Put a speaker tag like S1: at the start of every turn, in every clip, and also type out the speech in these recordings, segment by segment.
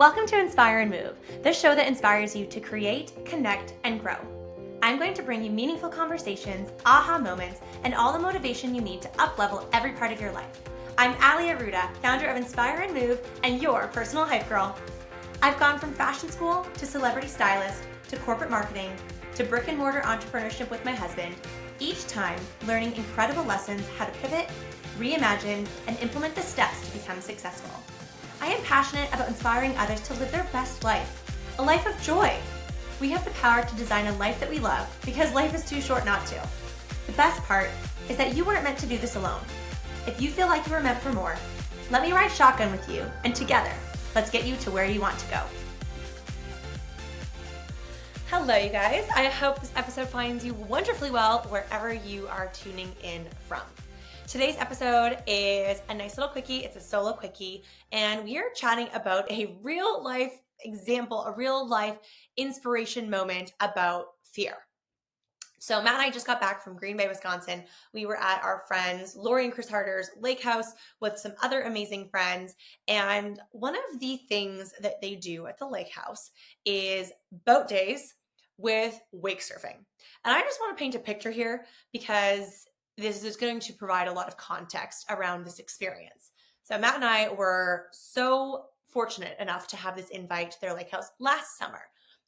S1: Welcome to Inspire and Move, the show that inspires you to create, connect, and grow. I'm going to bring you meaningful conversations, aha moments, and all the motivation you need to up-level every part of your life. I'm Ali Aruda, founder of Inspire and Move, and your personal hype girl. I've gone from fashion school to celebrity stylist to corporate marketing to brick and mortar entrepreneurship with my husband, each time learning incredible lessons how to pivot, reimagine, and implement the steps to become successful. I am passionate about inspiring others to live their best life, a life of joy. We have the power to design a life that we love because life is too short not to. The best part is that you weren't meant to do this alone. If you feel like you were meant for more, let me ride shotgun with you, and together, let's get you to where you want to go. Hello, you guys. I hope this episode finds you wonderfully well wherever you are tuning in from. Today's episode is a nice little quickie. It's a solo quickie, and we are chatting about a real life example, a real life inspiration moment about fear. So Matt and I just got back from Green Bay, Wisconsin. We were at our friends Lori and Chris Harder's lake house with some other amazing friends. And one of the things that they do at the lake house is boat days with wake surfing. And I just want to paint a picture here because this is going to provide a lot of context around this experience. So Matt and I were so fortunate enough to have this invite to their lake house last summer,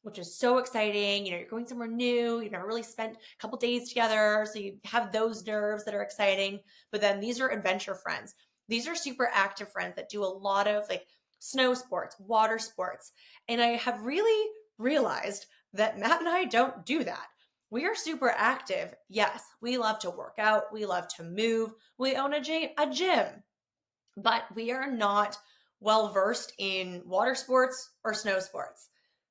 S1: which is so exciting. You know, you're going somewhere new. You've never really spent a couple days together. So you have those nerves that are exciting. But then these are adventure friends. These are super active friends that do a lot of like snow sports, water sports. And I have really realized that Matt and I don't do that. We are super active. Yes, we love to work out. We love to move. We own a gym, but we are not well versed in water sports or snow sports.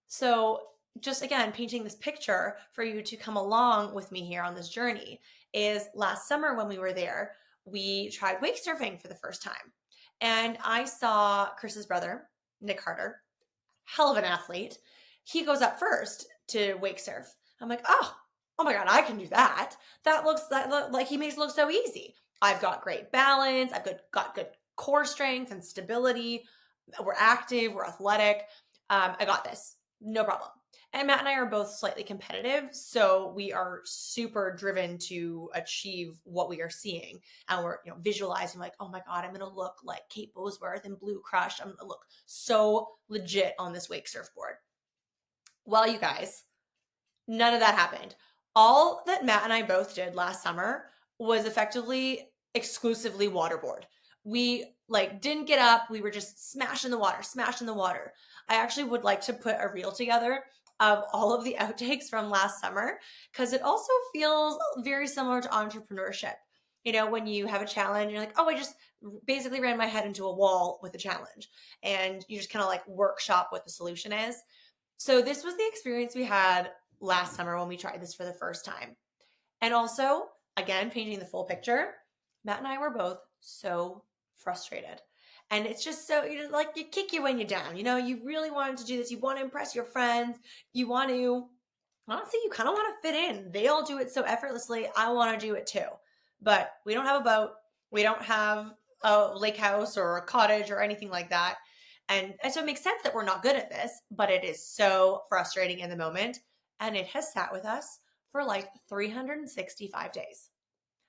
S1: So just again, painting this picture for you to come along with me here on this journey is last summer when we were there, we tried wake surfing for the first time. And I saw Chris's brother, Nick Harder, hell of an athlete. He goes up first to wake surf. I'm like, oh my God, I can do that. That looks like he makes it look so easy. I've got great balance. I've got good core strength and stability. We're active. We're athletic. I got this. No problem. And Matt and I are both slightly competitive. So we are super driven to achieve what we are seeing. And we're visualizing like, oh my God, I'm going to look like Kate Bosworth in Blue Crush. I'm going to look so legit on this wake surfboard. Well, you guys, none of that happened. All that Matt and I both did last summer was effectively exclusively waterboard. We didn't get up. We were just smashing the water. I actually would like to put a reel together of all of the outtakes from last summer because it also feels very similar to entrepreneurship. You know, when you have a challenge, you're like, oh, I just basically ran my head into a wall with a challenge. And you just kind of like workshop what the solution is. So this was the experience we had last summer when we tried this for the first time. And also, again, painting the full picture, Matt and I were both so frustrated. And it's just so, you kick you when you're down. You really wanted to do this. You want to impress your friends. You want to, honestly, you kind of want to fit in. They all do it so effortlessly. I want to do it too. But we don't have a boat. We don't have a lake house or a cottage or anything like that. And so it makes sense that we're not good at this, but it is so frustrating in the moment. And it has sat with us for 365 days.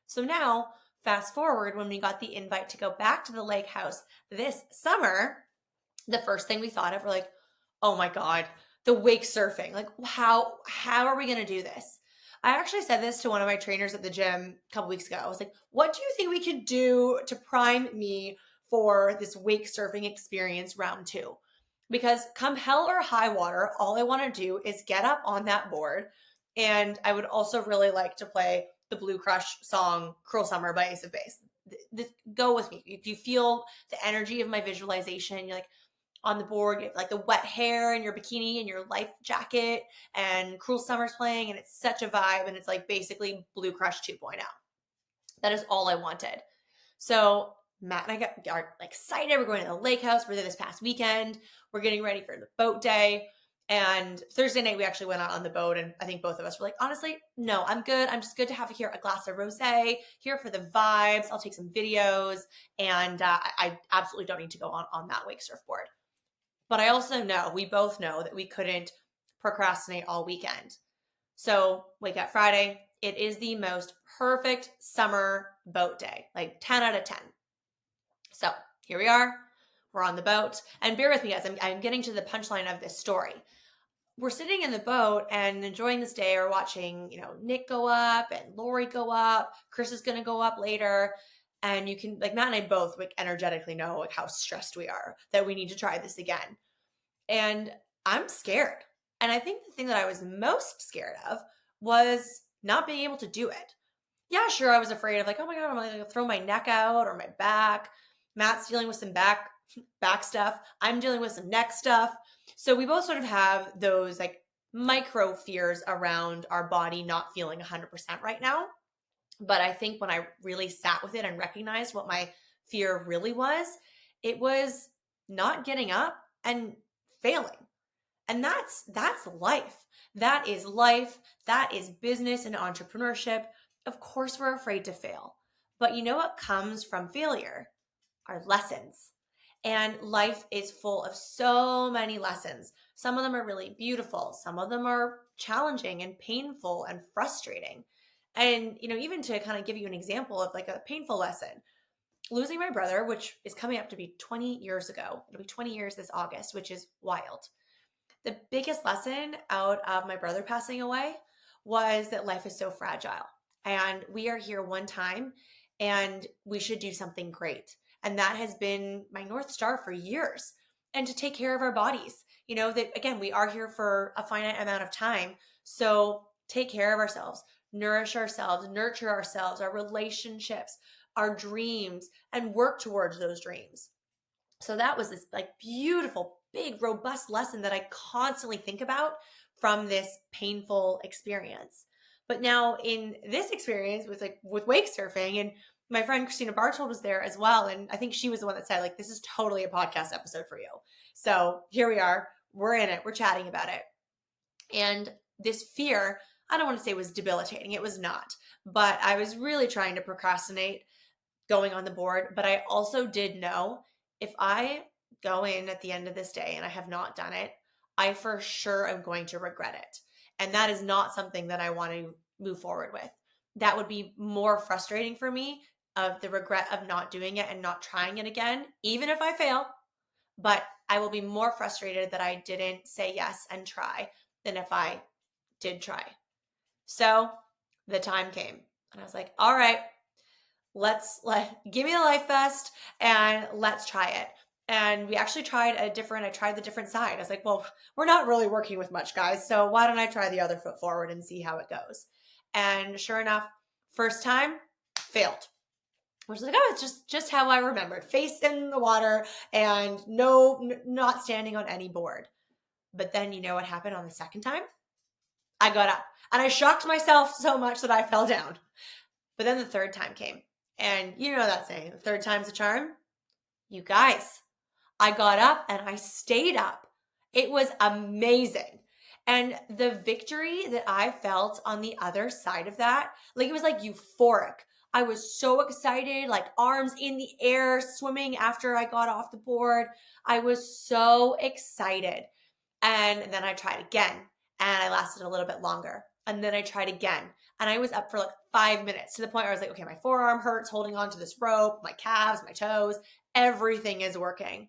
S1: So now, fast forward when we got the invite to go back to the lake house this summer, the first thing we thought of, we're like, oh my God, the wake surfing. How are we going to do this? I actually said this to one of my trainers at the gym a couple weeks ago. I was like, what do you think we could do to prime me for this wake surfing experience round 2? Because come hell or high water, all I want to do is get up on that board. And I would also really like to play the Blue Crush song, Cruel Summer by Ace of Base. Go with me. If you feel the energy of my visualization, you're on the board, you have the wet hair and your bikini and your life jacket and Cruel Summer's playing and it's such a vibe and it's basically Blue Crush 2.0. That is all I wanted. So Matt and I are excited. We're going to the lake house. We're there this past weekend. We're getting ready for the boat day. And Thursday night, we actually went out on the boat. And I think both of us were like, honestly, no, I'm good. I'm just good to have here a glass of rosé, here for the vibes. I'll take some videos. And I absolutely don't need to go on that wake surfboard. But I also know, we both know that we couldn't procrastinate all weekend. So wake up Friday. It is the most perfect summer boat day, like 10 out of 10. So here we are. We're on the boat. And bear with me, guys. I'm getting to the punchline of this story. We're sitting in the boat and enjoying this day. We're watching, Nick go up and Lori go up. Chris is going to go up later. And you can, like, Matt and I both energetically know how stressed we are that we need to try this again. And I'm scared. And I think the thing that I was most scared of was not being able to do it. Yeah, sure, I was afraid of, like, oh my God, I'm going to throw my neck out or my back. Matt's dealing with some back stuff. I'm dealing with some neck stuff. So we both sort of have those like micro fears around our body not feeling 100% right now. But I think when I really sat with it and recognized what my fear really was, it was not getting up and failing. And that's life. That is life. That is business and entrepreneurship. Of course, we're afraid to fail. But you know what comes from failure? Are lessons. And life is full of so many lessons. Some of them are really beautiful. Some of them are challenging and painful and frustrating. And, even to kind of give you an example of like a painful lesson, losing my brother, which is coming up to be 20 years ago. It'll be 20 years this August, which is wild. The biggest lesson out of my brother passing away was that life is so fragile and we are here one time and we should do something great. And that has been my North Star for years. And to take care of our bodies, that again, we are here for a finite amount of time. So take care of ourselves, nourish ourselves, nurture ourselves, our relationships, our dreams, and work towards those dreams. So that was this like beautiful, big, robust lesson that I constantly think about from this painful experience. But now in this experience with wake surfing, and my friend Christina Bartold was there as well. And I think she was the one that said, like, this is totally a podcast episode for you. So here we are, we're in it, we're chatting about it. And this fear, I don't want to say was debilitating. It was not, but I was really trying to procrastinate going on the board. But I also did know if I go in at the end of this day and I have not done it, I for sure am going to regret it. And that is not something that I want to move forward with. That would be more frustrating for me, of the regret of not doing it and not trying it again, even if I fail. But I will be more frustrated that I didn't say yes and try than if I did try. So the time came and I was like, all right, give me the life vest and let's try it. And we actually tried I tried the different side. I was like, well, we're not really working with much, guys. So why don't I try the other foot forward and see how it goes? And sure enough, first time, failed. I was like, oh, it's just how I remembered. Face in the water and not standing on any board. But then you know what happened on the second time? I got up and I shocked myself so much that I fell down. But then the third time came. And you know that saying, the third time's a charm? You guys, I got up and I stayed up. It was amazing. And the victory that I felt on the other side of that, like, it was like euphoric. I was so excited, like arms in the air, swimming after I got off the board. I was so excited. And then I tried again and I lasted a little bit longer. And then I tried again and I was up for like 5 minutes, to the point where I was like, okay, my forearm hurts holding onto this rope, my calves, my toes, everything is working.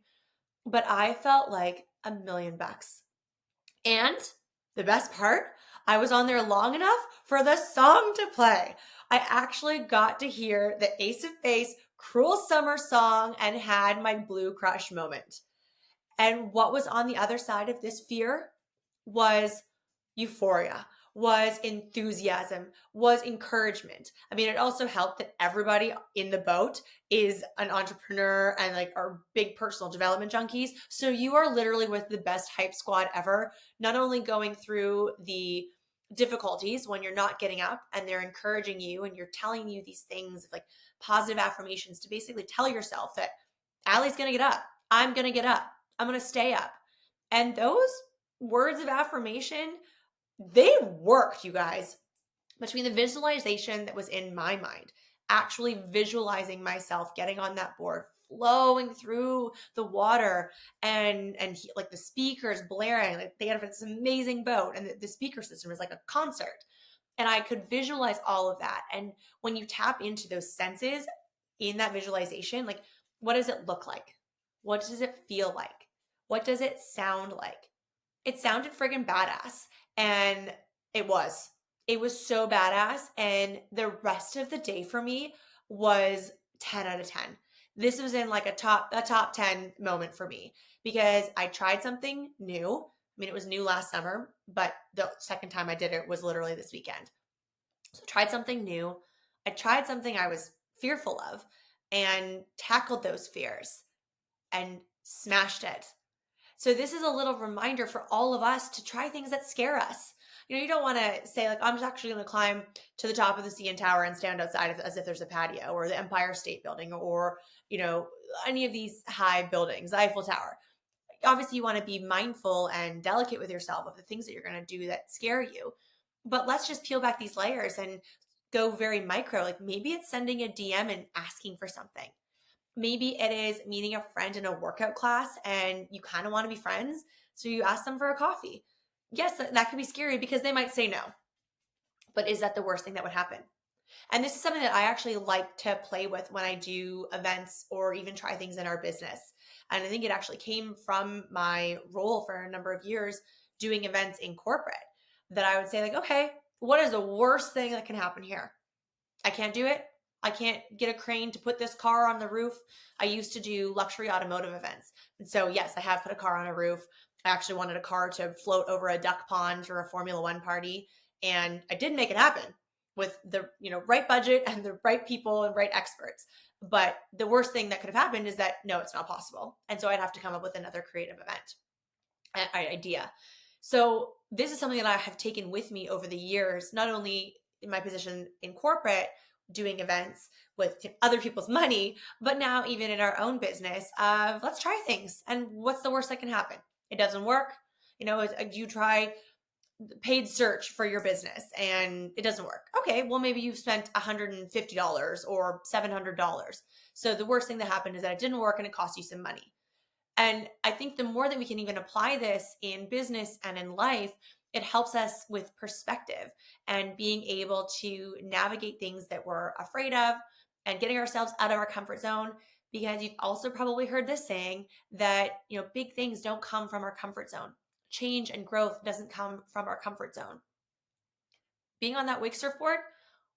S1: But I felt like $1,000,000. And the best part, I was on there long enough for the song to play. I actually got to hear the Ace of Base Cruel Summer song and had my blue crush moment. And what was on the other side of this fear was euphoria, was enthusiasm, was encouragement. I mean, it also helped that everybody in the boat is an entrepreneur and like are big personal development junkies. So you are literally with the best hype squad ever, not only going through the difficulties when you're not getting up, and they're encouraging you and you're telling you these things like positive affirmations to basically tell yourself that Allie's going to get up. I'm going to get up. I'm going to stay up. And those words of affirmation, they worked, you guys. Between the visualization that was in my mind, actually visualizing myself getting on that board, flowing through the water, and like the speakers blaring, like they had this amazing boat, and the speaker system is like a concert. And I could visualize all of that. And when you tap into those senses in that visualization, like, what does it look like? What does it feel like? What does it sound like? It sounded friggin' badass. And it was. It was so badass. And the rest of the day for me was 10 out of 10. This was in like a top 10 moment for me because I tried something new. I mean, it was new last summer, but the second time I did it was literally this weekend. So I tried something new. I tried something I was fearful of and tackled those fears and smashed it. So this is a little reminder for all of us to try things that scare us. You don't want to say like, I'm just actually going to climb to the top of the CN Tower and stand outside as if there's a patio, or the Empire State Building, or, any of these high buildings, the Eiffel Tower. Obviously you want to be mindful and delicate with yourself of the things that you're going to do that scare you. But let's just peel back these layers and go very micro. Like maybe it's sending a DM and asking for something. Maybe it is meeting a friend in a workout class and you kind of want to be friends. So you ask them for a coffee. Yes, that could be scary because they might say no. But is that the worst thing that would happen? And this is something that I actually like to play with when I do events or even try things in our business. And I think it actually came from my role for a number of years doing events in corporate, that I would say like, okay, what is the worst thing that can happen here? I can't do it. I can't get a crane to put this car on the roof. I used to do luxury automotive events. And so yes, I have put a car on a roof. I actually wanted a car to float over a duck pond for a Formula One party. And I did make it happen with the right budget and the right people and right experts. But the worst thing that could have happened is that no, it's not possible. And so I'd have to come up with another creative event idea. So this is something that I have taken with me over the years, not only in my position in corporate doing events with other people's money, but now even in our own business of let's try things. And what's the worst that can happen? It doesn't work. You try paid search for your business and it doesn't work. Okay, well, maybe you've spent $150 or $700. So the worst thing that happened is that it didn't work and it cost you some money. And I think the more that we can even apply this in business and in life, it helps us with perspective and being able to navigate things that we're afraid of and getting ourselves out of our comfort zone. Because you've also probably heard this saying that, big things don't come from our comfort zone. Change and growth doesn't come from our comfort zone. Being on that wake surfboard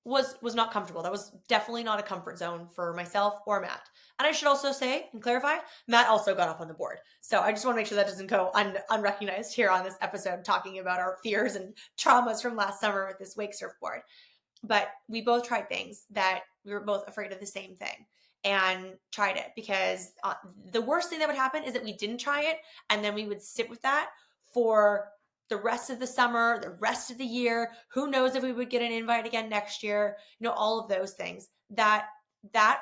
S1: was not comfortable. That was definitely not a comfort zone for myself or Matt. And I should also say and clarify, Matt also got up on the board. So I just want to make sure that doesn't go unrecognized here on this episode, talking about our fears and traumas from last summer with this wake surfboard. But we both tried things that we were both afraid of the same thing and tried it, because the worst thing that would happen is that we didn't try it and then we would sit with that for the rest of the summer, the rest of the year. Who knows if we would get an invite again next year, all of those things. That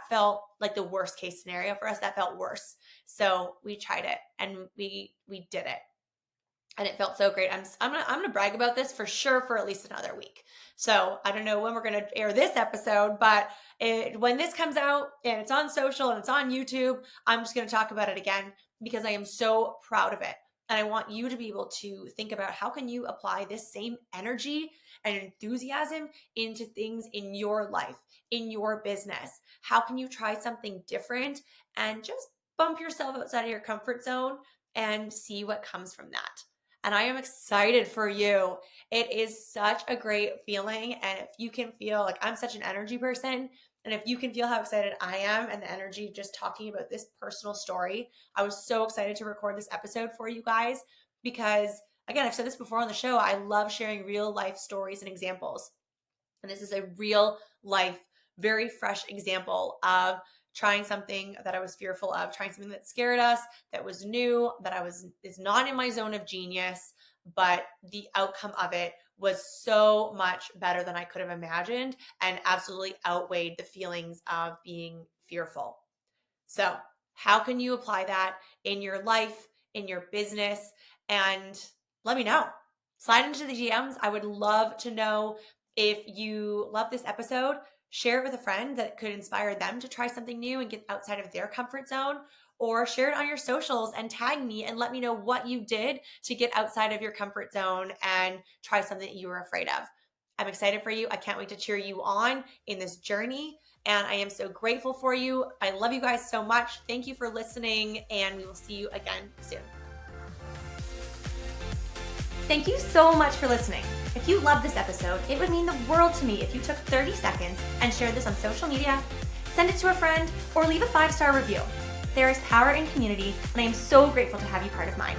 S1: felt like the worst case scenario for us. That felt worse. So we tried it and we did it. And it felt so great. I'm gonna brag about this for sure for at least another week. So I don't know when we're gonna air this episode, but when this comes out and it's on social and it's on YouTube, I'm just gonna talk about it again because I am so proud of it. And I want you to be able to think about how can you apply this same energy and enthusiasm into things in your life, in your business. How can you try something different and just bump yourself outside of your comfort zone and see what comes from that? And I am excited for you. It is such a great feeling. And if you can feel like I'm such an energy person, and if you can feel how excited I am and the energy just talking about this personal story, I was so excited to record this episode for you guys because, again, I've said this before on the show, I love sharing real life stories and examples. And this is a real life, very fresh example of trying something that I was fearful of, trying something that scared us, that was new, that is not in my zone of genius, but the outcome of it was so much better than I could have imagined and absolutely outweighed the feelings of being fearful. So how can you apply that in your life, in your business? And let me know. Slide into the DMs. I would love to know if you love this episode. Share it with a friend that could inspire them to try something new and get outside of their comfort zone, or share it on your socials and tag me and let me know what you did to get outside of your comfort zone and try something that you were afraid of. I'm excited for you. I can't wait to cheer you on in this journey. And I am so grateful for you. I love you guys so much. Thank you for listening, and we will see you again soon. Thank you so much for listening. If you loved this episode, it would mean the world to me if you took 30 seconds and shared this on social media, send it to a friend, or leave a 5-star review. There is power in community, and I am so grateful to have you part of mine.